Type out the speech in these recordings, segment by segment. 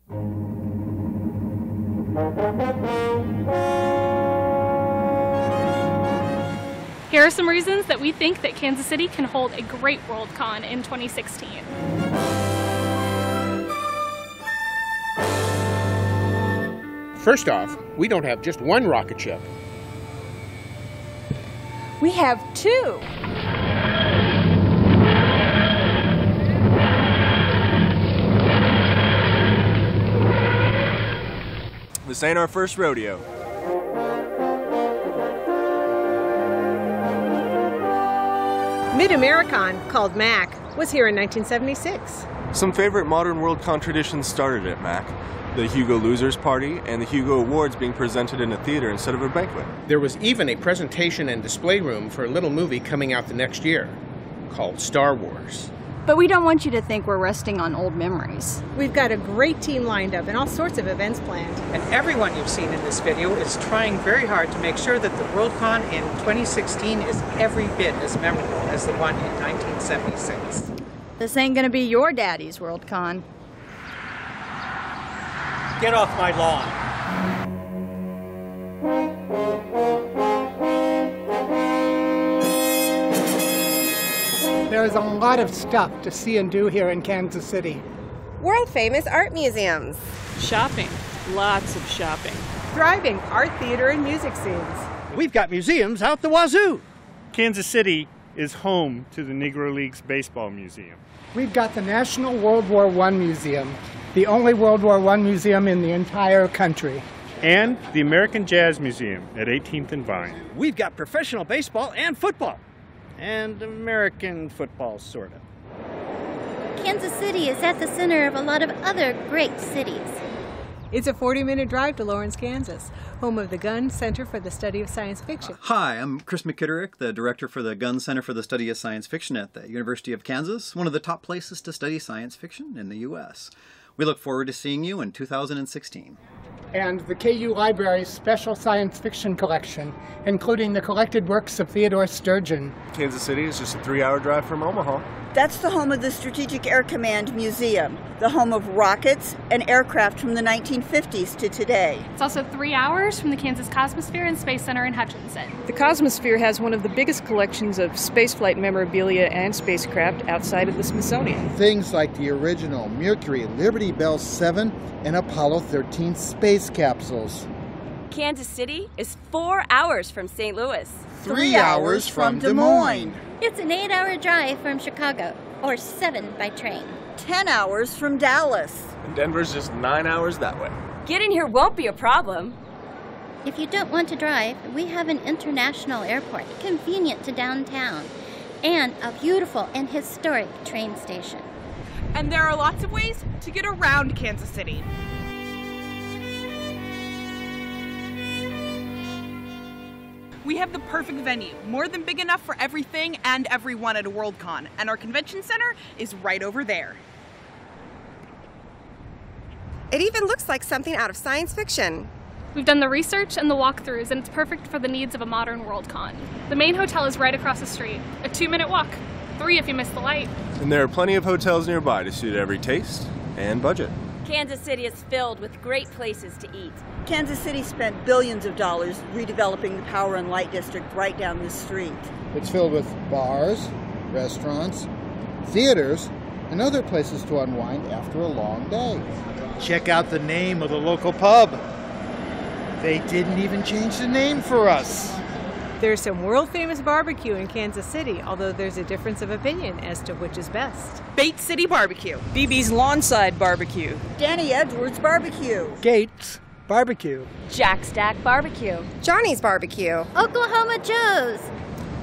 Here are some reasons that we think that Kansas City can hold a great Worldcon in 2016. First off, we don't have just one rocket ship. We have two. This ain't our first rodeo. Mid-Americon, called MAC, was here in 1976. Some favorite modern Worldcon traditions started at MAC. The Hugo Losers Party and the Hugo Awards being presented in a theater instead of a banquet. There was even a presentation and display room for a little movie coming out the next year called Star Wars. But we don't want you to think we're resting on old memories. We've got a great team lined up and all sorts of events planned. And everyone you've seen in this video is trying very hard to make sure that the Worldcon in 2016 is every bit as memorable as the one in 1976. This ain't gonna be your daddy's Worldcon. Get off my lawn. There's a lot of stuff to see and do here in Kansas City. World-famous art museums. Shopping. Lots of shopping. Thriving art, theater, and music scenes. We've got museums out the wazoo. Kansas City is home to the Negro Leagues Baseball Museum. We've got the National World War I Museum, the only World War I museum in the entire country. And the American Jazz Museum at 18th and Vine. We've got professional baseball and football. And American football, sort of. Kansas City is at the center of a lot of other great cities. It's a 40-minute drive to Lawrence, Kansas, home of the Gunn Center for the Study of Science Fiction. Hi, I'm Chris McKitterick, the director for the Gunn Center for the Study of Science Fiction at the University of Kansas, one of the top places to study science fiction in the U.S. We look forward to seeing you in 2016. And the KU Library's special science fiction collection, including the collected works of Theodore Sturgeon. Kansas City is just a 3-hour drive from Omaha. That's the home of the Strategic Air Command Museum, the home of rockets and aircraft from the 1950s to today. It's also 3 hours from the Kansas Cosmosphere and Space Center in Hutchinson. The Cosmosphere has one of the biggest collections of spaceflight memorabilia and spacecraft outside of the Smithsonian. Things like the original Mercury Liberty Bell 7 and Apollo 13 space capsules. Kansas City is 4 hours from St. Louis. 3 hours from Des Moines. It's an 8-hour drive from Chicago, or 7 by train. 10 hours from Dallas. And Denver's just 9 hours that way. Getting here won't be a problem. If you don't want to drive, we have an international airport, convenient to downtown, and a beautiful and historic train station. And there are lots of ways to get around Kansas City. We have the perfect venue, more than big enough for everything and everyone at a Worldcon, and our convention center is right over there. It even looks like something out of science fiction. We've done the research and the walkthroughs, and it's perfect for the needs of a modern Worldcon. The main hotel is right across the street, a 2-minute walk, 3 if you miss the light. And there are plenty of hotels nearby to suit every taste and budget. Kansas City is filled with great places to eat. Kansas City spent billions of dollars redeveloping the Power and Light District right down the street. It's filled with bars, restaurants, theaters, and other places to unwind after a long day. Check out the name of the local pub. They didn't even change the name for us. There's some world-famous barbecue in Kansas City, although there's a difference of opinion as to which is best. Bait City Barbecue. BB's Lawnside Barbecue. Danny Edwards Barbecue. Gates Barbecue. Jack Stack Barbecue. Johnny's Barbecue. Oklahoma Joe's.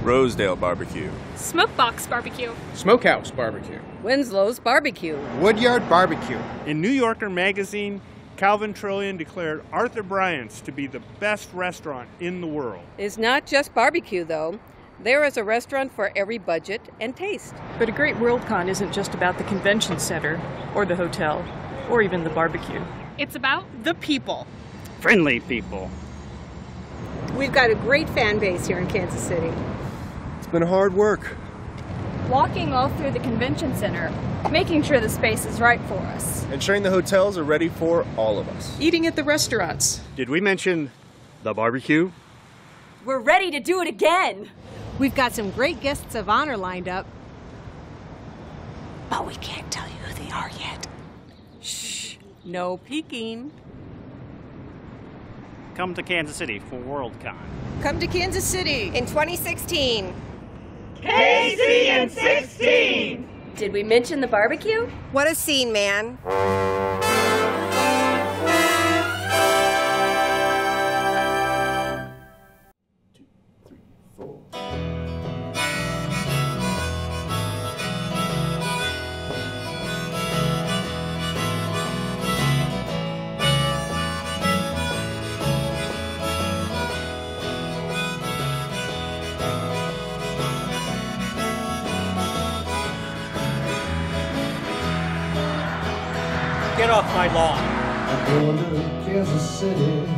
Rosedale Barbecue. Smokebox Barbecue. Smokehouse Barbecue. Winslow's Barbecue. Woodyard Barbecue. In New Yorker magazine, Calvin Trillian declared Arthur Bryant's to be the best restaurant in the world. It's not just barbecue, though. There is a restaurant for every budget and taste. But a great Worldcon isn't just about the convention center, or the hotel, or even the barbecue. It's about the people. Friendly people. We've got a great fan base here in Kansas City. It's been hard work. walking all through the convention center, making sure the space is right for us. Ensuring the hotels are ready for all of us. Eating at the restaurants. Did we mention the barbecue? We're ready to do it again. We've got some great guests of honor lined up. But we can't tell you who they are yet. Shh, no peeking. Come to Kansas City for Worldcon. Come to Kansas City in 2016. KC in 16! Did we mention the barbecue? What a scene, man. Get off my lawn. I'm going to Kansas City.